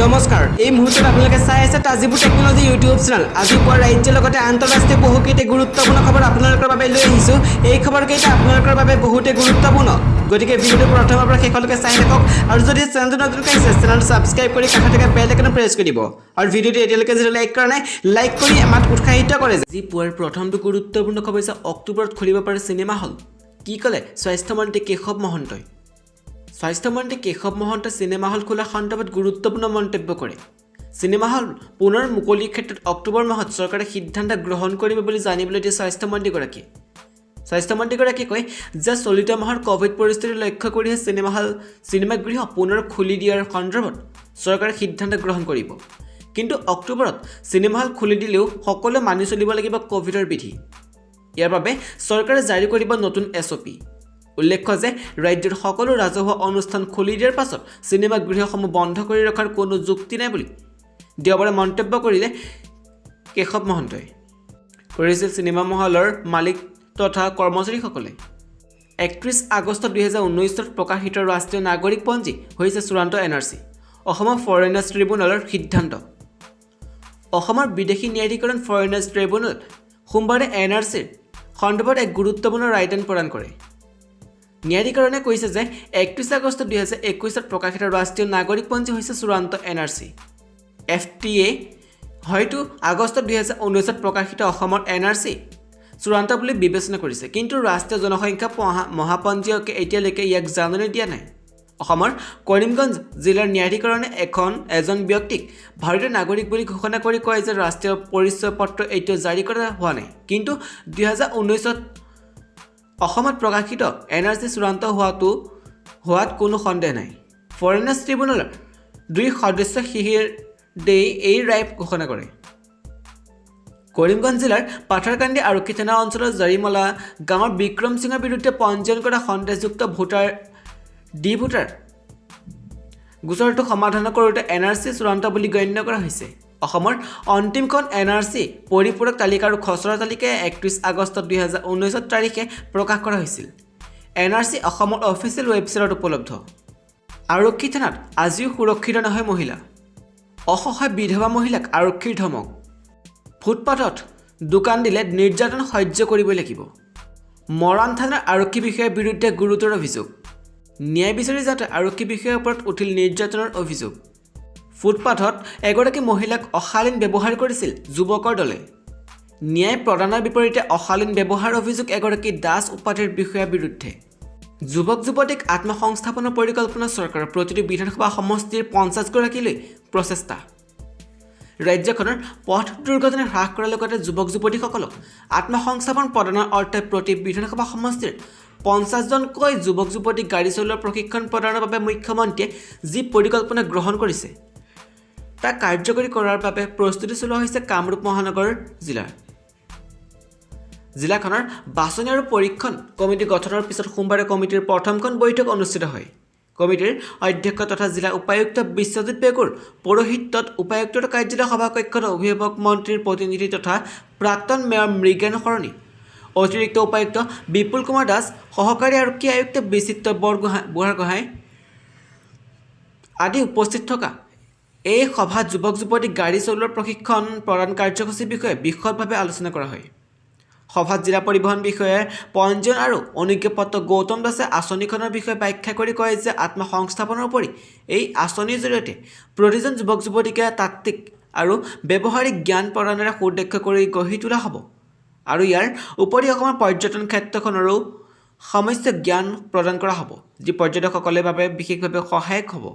নমস্কাৰ এই মুহূৰ্তত আপোনালোকে চাই আছে তাজিবুৰ টেকনলজি ইউটিউব চেনেল আজি পুৱা ৰাজ্যৰ লগতে আন্তঃৰাষ্ট্ৰীয় বহুকেইটা গুৰুত্বপূৰ্ণ খবৰ আপোনালোকৰ বাবে লৈ আহিছো এই খবৰকেইটা আপোনালোকৰ বাবে বহুতে গুৰুত্বপূৰ্ণ গতিকে ভিডিঅ'টো প্ৰথমৰ পৰা শেষলৈকে চাই থাকক আৰু যদি চেনেলটো নতুনকৈ আছে চেনেলটো সাবস্ক্ৰাইব কৰি কাষত থকা বেল আইকন প্ৰেছ কৰি দিব আৰু ভিডিঅ'টো এতিয়ালৈকে যদি লাইক কৰা নাই লাইক কৰি আমাক উৎসাহিত কৰে যি পুৱাৰ প্ৰথমটো গুৰুত্বপূৰ্ণ খবৰ হৈছে অক্টোবৰত খুলিব পাৰে চিনেমা হল কি ক'লে স্বাস্থ্যমন্ত্ৰী কেশৱ মহন্তই স্বাস্থ্যমন্ত্ৰী কেশৱ মহন্তই চিনেমা হল খোলা সন্দৰ্ভত গুৰুত্বপূৰ্ণ মন্তব্য কৰে চিনেমা হল পুনৰ মুকলিৰ ক্ষেত্ৰত অক্টোবৰ মাহত চৰকাৰে সিদ্ধান্ত গ্ৰহণ কৰিব বুলি জানিবলৈ দিয়ে স্বাস্থ্যমন্ত্ৰীগৰাকীয়ে কয় যে চলিত মাহৰ কোভিড পৰিস্থিতি লক্ষ্য কৰি চিনেমাগৃহ পুনৰ খুলি দিয়াৰ সন্দৰ্ভত চৰকাৰে সিদ্ধান্ত গ্ৰহণ কৰিব কিন্তু অক্টোবৰত চিনেমা হল খুলি দিলেও সকলোৱে মানি চলিব লাগিব কোভিডৰ বিধি ইয়াৰ বাবে চৰকাৰে জাৰি কৰিব নতুন এছঅপি উল্লেখ্য যে ৰাজ্যৰ সকলো ৰাজহুৱা অনুষ্ঠান খুলি দিয়াৰ পাছত চিনেমাগৃহসমূহ বন্ধ কৰি ৰখাৰ কোনো যুক্তি নাই বুলি দেওবাৰে মন্তব্য কৰিলে কেশৱ মহন্তই কৰিছিল চিনেমা মহলৰ মালিক তথা কৰ্মচাৰীসকলে ৩১ আগষ্ট ২০১৯ত প্ৰকাশিত ৰাষ্ট্ৰীয় নাগৰিকপঞ্জী হৈছে চূড়ান্ত এনআৰচি অসমৰ ফৰেইনাৰ্ছ ট্ৰিব্যুনেলৰ সিদ্ধান্ত অসমৰ বিদেশী ন্যায়াধিকৰণ ফৰেইনাৰ্ছ ট্ৰিব্যুনেল সোমবাৰে এনআৰচিৰ সন্দৰ্ভত এক গুৰুত্বপূৰ্ণ ৰায়দান প্ৰদান কৰে ন্যায়াধিকৰণে কৈছে যে ৩১ আগষ্ট ২০২১ত প্ৰকাশিত ৰাষ্ট্ৰীয় নাগৰিকপঞ্জী হৈছে চূড়ান্ত এনআৰচি এফটিএ হয়তো আগষ্ট ২০১৯ত প্ৰকাশিত অসমৰ এনআৰচি চূড়ান্ত বুলি বিবেচনা কৰিছে কিন্তু ৰাষ্ট্ৰীয় জনসংখ্যা মহাপঞ্জীয়কে এতিয়ালৈকে ইয়াক জাননী দিয়া নাই অসমৰ কৰিমগঞ্জ জিলাৰ ন্যায়াধিকৰণে এজন ব্যক্তিক ভাৰতীয় নাগৰিক বুলি ঘোষণা কৰি কয় যে ৰাষ্ট্ৰীয় পৰিচয় পত্ৰ এতিয়াও জাৰি কৰা হোৱা নাই কিন্তু ২০১৯ত অসমত প্ৰকাশিত এনআৰচি চূড়ান্ত হোৱাত কোনো সন্দেহ নাই ফৰেইনাৰ্ছ ট্ৰিব্যুনেলৰ ২ সদস্য শিহিৰদেই এই ৰায় ঘোষণা কৰে কৰিমগঞ্জ জিলাৰ পাথাৰকান্দি আৰক্ষী থানা অঞ্চলৰ জাৰিমলা গাঁৱৰ বিক্ৰম সিঙৰ বিৰুদ্ধে পঞ্জীয়ন কৰা সন্দেহযুক্ত ভোটাৰ গোচৰটো সমাধান কৰোঁতে এনআৰচি চূড়ান্ত বুলি গণ্য কৰা হৈছে অসমৰ অন্তিমখন এনআৰচি পৰিপূৰক তালিকা আৰু খচৰা তালিকাই ৩১ আগষ্ট ২০১৯ তাৰিখে প্ৰকাশ কৰা হৈছিল এনআৰচি অসমৰ অফিচিয়েল ৱেবছাইটত উপলব্ধ আৰক্ষী থানাত আজিও সুৰক্ষিত নহয় মহিলা অসহায় বিধৱা মহিলাক আৰক্ষীৰ ধমক ফুটপাথত দোকান দিলে নিৰ্যাতন সহ্য কৰিবই লাগিব মৰাণ থানাৰ আৰক্ষী বিষয়াৰ বিৰুদ্ধে গুৰুতৰ অভিযোগ ন্যায় বিচাৰি যাওঁতে আৰক্ষী বিষয়াৰ ওপৰত উঠিল নিৰ্যাতনৰ অভিযোগ ফুটপাথত এগৰাকী মহিলাক অশালীন ব্যৱহাৰ কৰিছিল যুৱকৰ দলে ন্যায় প্ৰদানৰ বিপৰীতে অশালীন ব্যৱহাৰ অভিযোগ এগৰাকী দাস উপাধিৰ বিষয়াৰ বিৰুদ্ধে যুৱক যুৱতীক আত্মসংস্থাপনৰ পৰিকল্পনা চৰকাৰৰ প্ৰতিটো বিধানসভা সমষ্টিৰ ৫০গৰাকীলৈ প্ৰচেষ্টা ৰাজ্যখনৰ পথ দুৰ্ঘটনা হ্ৰাস কৰাৰ লগতে যুৱক যুৱতীসকলক আত্মসংস্থাপন প্ৰদানৰ অৰ্থে প্ৰতি বিধানসভা সমষ্টিৰ ৫০জনকৈ যুৱক যুৱতীক গাড়ী চলোৱাৰ প্ৰশিক্ষণ প্ৰদানৰ বাবে মুখ্যমন্ত্ৰীয়ে যি পৰিকল্পনা গ্ৰহণ কৰিছে তাক কাৰ্যকৰী কৰাৰ বাবে প্ৰস্তুতি চলোৱা হৈছে কামৰূপ মহানগৰ জিলাখনৰ বাছনি আৰু পৰীক্ষণ কমিটি গঠনৰ পিছত সোমবাৰে কমিটিৰ প্ৰথমখন বৈঠক অনুষ্ঠিত হয় কমিটিৰ অধ্যক্ষ তথা জিলা উপায়ুক্ত বিশ্বজিৎ পেগুৰ পৌৰোহিত্যত উপায়ুক্তৰ কাৰ্যালয় সভাকক্ষত অভিভাৱক মন্ত্ৰীৰ প্ৰতিনিধি তথা প্ৰাক্তন মেয়ৰ মৃগেন সৰণী অতিৰিক্ত উপায়ুক্ত বিপুল কুমাৰ দাস সহকাৰী আৰক্ষী আয়ুক্ত বিচিত্ৰ বুঢ়াগোহাঁই আদি উপস্থিত থকা এই সভাত যুৱক যুৱতীক গাড়ী চলোৱাৰ প্ৰশিক্ষণ প্ৰদান কাৰ্যসূচীৰ বিষয়ে বিশদভাৱে আলোচনা কৰা হয় সভাত জিলা পৰিবহণ বিষয়াৰ পঞ্জীয়ন আৰু অনুজ্ঞাপত্ৰ গৌতম দাসে আঁচনিখনৰ বিষয়ে ব্যাখ্যা কৰি কয় যে আত্মসংস্থাপনৰ উপৰি এই আঁচনিৰ জৰিয়তে প্ৰতিজন যুৱক যুৱতীকে তাত্ত্বিক আৰু ব্যৱহাৰিক জ্ঞান প্ৰদানেৰে সুদক্ষ কৰি গঢ়ি তোলা হ'ব আৰু ইয়াৰ উপৰি অসমৰ পৰ্যটন ক্ষেত্ৰখনৰো সমস্যা জ্ঞান প্ৰদান কৰা হ'ব যি পৰ্যটকসকলৰ বাবে বিশেষভাৱে সহায়ক হ'ব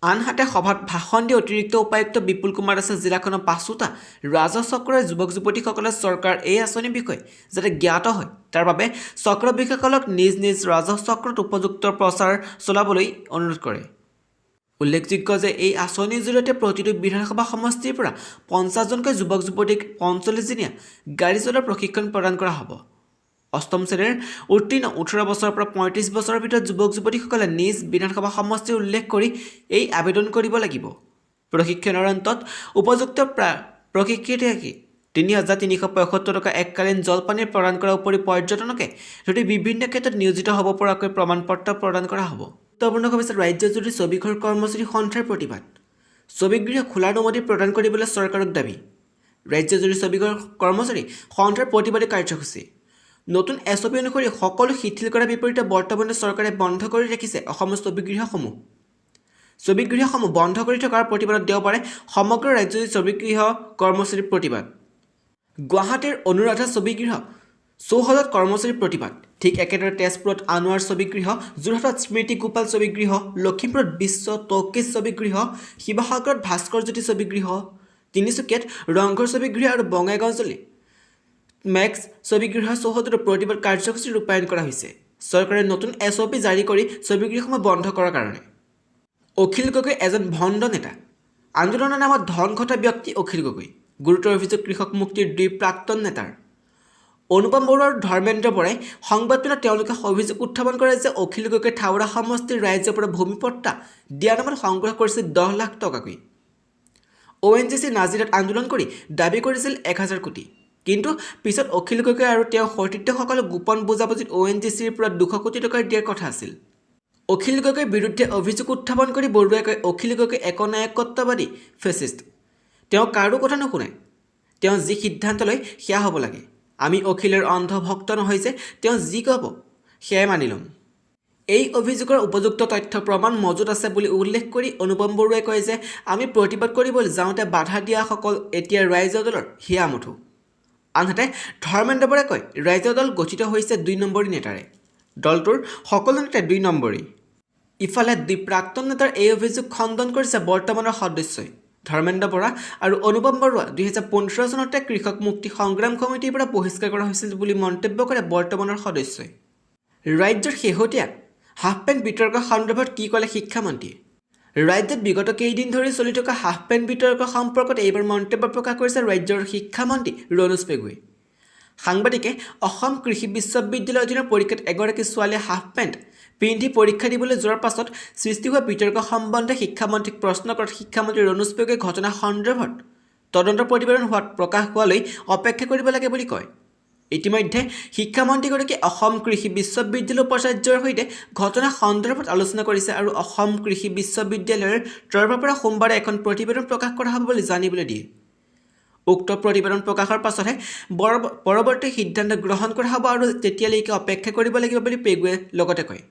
আনহাতে সভাত ভাষণ দি অতিৰিক্ত উপায়ুক্ত বিপুল কুমাৰ দাসে জিলাখনৰ ৫টা ৰাজহ চক্ৰৰ যুৱক যুৱতীসকলে চৰকাৰ এই আঁচনিৰ বিষয়ে যাতে জ্ঞাত হয় তাৰ বাবে চক্ৰ বিষয়াসকলক নিজ নিজ ৰাজহ চক্ৰত উপযুক্ত প্ৰচাৰ চলাবলৈ অনুৰোধ কৰে উল্লেখযোগ্য যে এই আঁচনিৰ জৰিয়তে প্ৰতিটো বিধানসভা সমষ্টিৰ পৰা ৫০জনকৈ যুৱক যুৱতীক ৪৫দিনীয়া গাড়ী চলোৱাৰ প্ৰশিক্ষণ প্ৰদান কৰা হ'ব অষ্টম শ্ৰেণীৰ উত্তীৰ্ণ ১৮ বছৰৰ পৰা ৩৫ বছৰৰ ভিতৰত যুৱক যুৱতীসকলে নিজ বিধানসভা সমষ্টি উল্লেখ কৰি এই আবেদন কৰিব লাগিব প্ৰশিক্ষণৰ অন্তত উপযুক্ত প্ৰশিক্ষিতাকে ৩,৩৭৫ টকা এককালীন জলপানী প্ৰদান কৰাৰ উপৰি পৰ্যটনকে যদি বিভিন্ন ক্ষেত্ৰত নিয়োজিত হ'ব পৰাকৈ প্ৰমাণপত্ৰ প্ৰদান কৰা হ'ব গুৰুত্বপূৰ্ণ খবৰ ৰাজ্যজুৰি ২৪ঘৰ কৰ্মচাৰী সন্থাৰ প্ৰতিবাদ ছবিগৃহ খোলাৰ অনুমতি প্ৰদান কৰিবলৈ চৰকাৰক দাবী ৰাজ্যজুৰি ছবিগৃহ কৰ্মচাৰী সন্থাৰ প্ৰতিবাদী কাৰ্যসূচী নতুন SOP অনুসৰি সকলো শিথিল কৰাৰ বিপৰীতে বৰ্তমানে চৰকাৰে বন্ধ কৰি ৰাখিছে অসমৰ ছবিগৃহসমূহ বন্ধ কৰি থকাৰ প্ৰতিবাদত দেওবাৰে সমগ্ৰ ৰাজ্যজুৰি ছবিগৃহ কৰ্মচাৰীৰ প্ৰতিবাদ গুৱাহাটীৰ অনুৰাধা ছবিগৃহ চৌহদত কৰ্মচাৰীৰ প্ৰতিবাদ ঠিক একেদৰে তেজপুৰত আনোৱাৰ ছবিগৃহ যোৰহাটত স্মৃতি গোপাল ছবিগৃহ লখিমপুৰত বিশ্ব টকিজ ছবিগৃহ শিৱসাগৰত ভাস্কৰজ্যোতি ছবিগৃহ তিনিচুকীয়াত ৰংঘৰ ছবিগৃহ আৰু বঙাইগাঁওজুলি মেক্স ছবিগৃহ চৌহদতো প্ৰতিবাদ কাৰ্যসূচী ৰূপায়ণ কৰা হৈছে চৰকাৰে নতুন SOP জাৰি কৰি ছবিগৃহসমূহ বন্ধ কৰাৰ কাৰণে অখিল গগৈ এজন ভণ্ড নেতা আন্দোলনৰ নামত ধন ঘটা ব্যক্তি অখিল গগৈ গুৰুতৰ অভিযোগ কৃষক মুক্তিৰ দুই প্ৰাক্তন নেতাৰ অনুপম বৰুৱা আৰু ধৰ্মেন্দ্ৰ বৰাই সংবাদমেলত তেওঁলোকে অভিযোগ উত্থাপন কৰে যে অখিল গগৈ থাওৰা সমষ্টিৰ ৰাইজৰ পৰা ভূমিপট্টা দিয়াৰ নামত সংগ্ৰহ কৰিছিল 10 লাখ টকাকৈ ONGC নাজিৰাত আন্দোলন কৰি দাবী কৰিছিল 1000 কোটি কিন্তু পিছত অখিল গগৈ আৰু তেওঁৰ সতীৰ্থসকলক গোপন বুজাবুজিত ONGCৰ পৰা 200 কোটি টকা দিয়াৰ কথা আছিল অখিল গগৈৰ বিৰুদ্ধে অভিযোগ উত্থাপন কৰি বৰুৱাই কয় অখিল গগৈ একনায়কত্ববাদী ফেচিষ্ট তেওঁ কাৰো কথা নুশুনে তেওঁ যি সিদ্ধান্ত লয় সেয়া হ'ব লাগে আমি অখিলৰ অন্ধ ভক্ত নহয় যে তেওঁ যি ক'ব সেয়াই মানি ল'ম এই অভিযোগৰ উপযুক্ত তথ্য প্ৰমাণ মজুত আছে বুলি উল্লেখ কৰি অনুপম বৰুৱাই কয় যে আমি প্ৰতিবাদ কৰিবলৈ যাওঁতে বাধা দিয়াসকল এতিয়া ৰাইজৰ দলৰ হিয়া মুঠু আনহাতে ধৰ্মেন্দ্ৰ বৰাই কয় ৰাইজৰ দল গঠিত হৈছে 2 নম্বৰী নেতাৰে দলটোৰ সকলো নেতা 2 নম্বৰী ইফালে দুই প্ৰাক্তন নেতাৰ এই অভিযোগ খণ্ডন কৰিছে বৰ্তমানৰ সদস্যই ধৰ্মেন্দ্ৰ বৰা আৰু অনুপম বৰুৱা 2015 চনতে কৃষক মুক্তি সংগ্ৰাম কমিটিৰ পৰা বহিষ্কাৰ কৰা হৈছিল বুলি মন্তব্য কৰে বৰ্তমানৰ সদস্যই ৰাজ্যৰ শেহতীয়া হাফ পেণ্ট বিতৰ্কৰ সন্দৰ্ভত কি ক'লে শিক্ষামন্ত্ৰীয়ে ৰাজ্যত বিগত কেইদিন ধৰি চলি থকা হাফ পেণ্ট বিতৰ্কৰ সম্পৰ্কত এইবাৰ মন্তব্য প্ৰকাশ কৰিছে ৰাজ্যৰ শিক্ষামন্ত্ৰী ৰণোজ পেগুৱে সাংবাদিকে অসম কৃষি বিশ্ববিদ্যালয়ৰ অধীনৰ পৰীক্ষাত এগৰাকী ছোৱালীয়ে হাফ পেণ্ট পিন্ধি পৰীক্ষা দিবলৈ যোৱাৰ পাছত সৃষ্টি হোৱা বিতৰ্ক সম্বন্ধে শিক্ষামন্ত্ৰীক প্ৰশ্ন কৰাত শিক্ষামন্ত্ৰী ৰণোজ পেগুৱে ঘটনা সন্দৰ্ভত তদন্ত প্ৰতিবেদন হোৱাত প্ৰকাশ হোৱালৈ অপেক্ষা কৰিব লাগে বুলি কয় ইতিমধ্যে শিক্ষামন্ত্ৰীগৰাকীয়ে অসম কৃষি বিশ্ববিদ্যালয়ৰ উপাচাৰ্যৰ সৈতে ঘটনা সন্দৰ্ভত আলোচনা কৰিছে আৰু অসম কৃষি বিশ্ববিদ্যালয়ৰ তৰফৰ পৰা সোমবাৰে এখন প্ৰতিবেদন প্ৰকাশ কৰা হ'ব বুলি জানিবলৈ দিয়ে উক্ত প্ৰতিবেদন প্ৰকাশৰ পাছতহে পৰৱৰ্তী সিদ্ধান্ত গ্ৰহণ কৰা হ'ব আৰু তেতিয়ালৈকে অপেক্ষা কৰিব লাগিব বুলি পেগুৱে লগতে কয়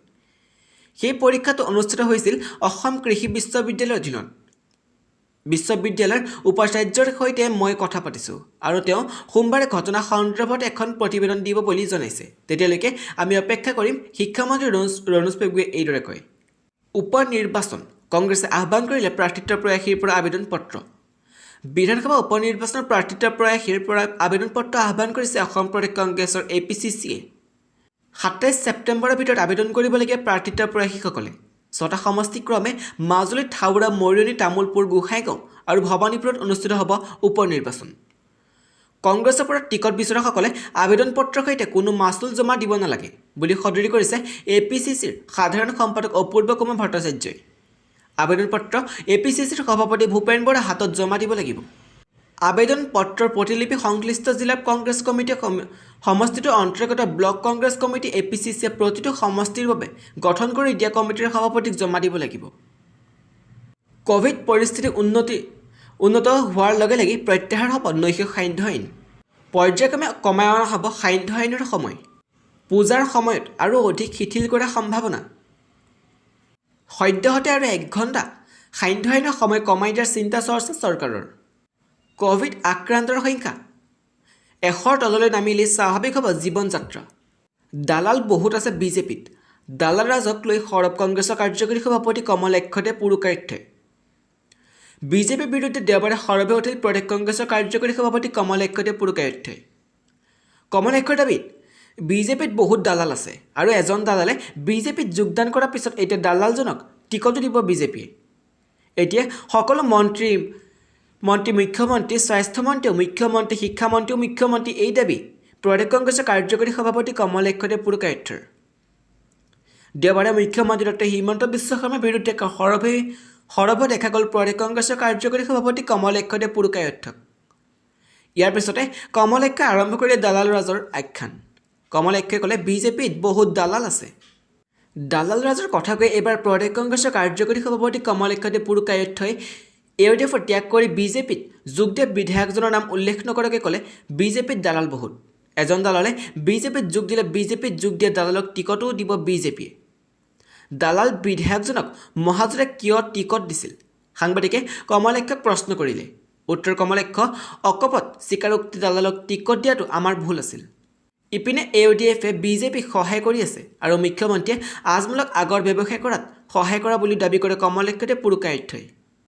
সেই পৰীক্ষাটো অনুষ্ঠিত হৈছিল অসম কৃষি বিশ্ববিদ্যালয়ৰ অধীনত বিশ্ববিদ্যালয়ৰ উপাচাৰ্যৰ সৈতে মই কথা পাতিছোঁ আৰু তেওঁ সোমবাৰে ঘটনা সন্দৰ্ভত এখন প্ৰতিবেদন দিব বুলি জনাইছে তেতিয়ালৈকে আমি অপেক্ষা কৰিম শিক্ষামন্ত্ৰী ৰণোজ পেগুৱে এইদৰে কয় উপনিৰ্বাচন কংগ্ৰেছে আহ্বান কৰিলে প্ৰাৰ্থিত্ব প্ৰয়াসীৰ পৰা আবেদন পত্ৰ বিধানসভা উপনিৰ্বাচনৰ প্ৰাৰ্থিত্ব প্ৰয়াসীৰ পৰা আবেদন পত্ৰ আহ্বান কৰিছে অসম প্ৰদেশ কংগ্ৰেছৰ APCCয়ে 27 ছেপ্টেম্বৰৰ ভিতৰত আবেদন কৰিবলগীয়া প্ৰাৰ্থিত্ব প্ৰয়াসীসকলে 6টা সমষ্টি ক্ৰমে মাজুলী থাওৰা মৰিয়নি তামুলপুৰ গোসাইগাঁও আৰু ভৱানীপুৰত অনুষ্ঠিত হ'ব উপনিৰ্বাচন কংগ্ৰেছৰ পৰা টিকট বিচৰাসকলে আবেদন পত্ৰৰ সৈতে কোনো মাচুল জমা দিব নালাগে বুলি সদৰি কৰিছে APCCৰ সাধাৰণ সম্পাদক অপূৰ্ব কুমাৰ ভট্টাচাৰ্যই আবেদন পত্ৰ APCCৰ সভাপতি ভূপেন বৰাৰ হাতত জমা দিব লাগিব আবেদন পত্ৰৰ প্ৰতিলিপি সংশ্লিষ্ট জিলাৰ কংগ্ৰেছ কমিটিয়ে সমষ্টিটোৰ অন্তৰ্গত ব্লক কংগ্ৰেছ কমিটি APCCয়ে প্ৰতিটো সমষ্টিৰ বাবে গঠন কৰি দিয়া কমিটিৰ সভাপতিক জমা দিব লাগিব কোভিড পৰিস্থিতি উন্নত হোৱাৰ লগে লগে প্ৰত্যাহাৰ হ'ব নৈশ সান্ধ্য আইন পৰ্যায়ক্ৰমে কমাই অনা হ'ব সান্ধ্য আইনৰ সময় পূজাৰ সময়ত আৰু অধিক শিথিল কৰাৰ সম্ভাৱনা সদ্যহতে আৰু 1 ঘণ্টা সান্ধ্য আইনৰ সময় কমাই দিয়াৰ চিন্তা চৰ্চা চৰকাৰৰ কোভিড আক্ৰান্তৰ সংখ্যা 100ৰ তললৈ নামিলে স্বাভাৱিক হ'ব জীৱন যাত্ৰা দালাল বহুত আছে বিজেপিত দালাল ৰাজক লৈ সৰব কংগ্ৰেছৰ কাৰ্যকৰী সভাপতি কমলাক্ষদে পুৰুকাৰ্থে বিজেপিৰ বিৰুদ্ধে দেওবাৰে সৰবে উঠিল প্ৰদেশ কংগ্ৰেছৰ কাৰ্যকৰী সভাপতি কমলাক্ষদে পুৰুকাৰ্থে কমলাক্ষৰ দাবীত বিজেপিত বহুত দালাল আছে আৰু এজন দালালে বিজেপিত যোগদান কৰাৰ পিছত এতিয়া দালালজনক টিকটো দিব বিজেপিয়ে এতিয়া সকলো মন্ত্ৰী মুখ্যমন্ত্ৰী স্বাস্থ্যমন্ত্ৰী মুখ্যমন্ত্ৰী শিক্ষামন্ত্ৰী মুখ্যমন্ত্ৰী এই দাবী প্ৰদেশ কংগ্ৰেছৰ কাৰ্যকৰী সভাপতি কমলাক্ষদে পুৰুকাৰ্থৰ দেওবাৰে মুখ্যমন্ত্ৰী ডক্টৰ হিমন্ত বিশ্ব শৰ্মাৰ বিৰুদ্ধে সৰবে দেখা গ'ল প্ৰদেশ কংগ্ৰেছৰ কাৰ্যকৰী সভাপতি কমলাক্ষদে পুৰুকাৰ্থক ইয়াৰ পিছতে কমলাক্ষই আৰম্ভ কৰি দালাল ৰাজৰ আখ্যান কমলাক্ষই ক'লে বিজেপিত বহুত দালাল আছে দালাল ৰাজৰ কথা কৈ এইবাৰ প্ৰদেশ কংগ্ৰেছৰ কাৰ্যকৰী সভাপতি কমলাক্ষদে পুৰুকাৰ্থই AUDF ত্যাগ কৰি বিজেপিত যোগ দিয়া বিধায়কজনৰ নাম উল্লেখ নকৰাকৈ ক'লে বিজেপিত দালাল বহুত। এজন দালালে বিজেপিত যোগ দিলে বিজেপিত যোগ দিয়া দালালক টিকটো দিব বিজেপিয়ে। দালাল বিধায়কজনক মহাজনে কিয় টিকট দিছিল? সাংবাদিকে কমলাক্ষক প্ৰশ্ন কৰিলে। উত্তৰ কমলাক্ষ, অকপত স্বীকাৰোক্তি দালালক টিকট দিয়াটো আমাৰ ভুল আছিল। ইপিনে AUDFে বিজেপিক সহায় কৰি আছে আৰু মুখ্যমন্ত্ৰীয়ে আজমলক আগৰ ব্যৱসায় কৰাত সহায় কৰা বুলি দাবী কৰে কমলাক্ষতে পুৰুষায়ুধই।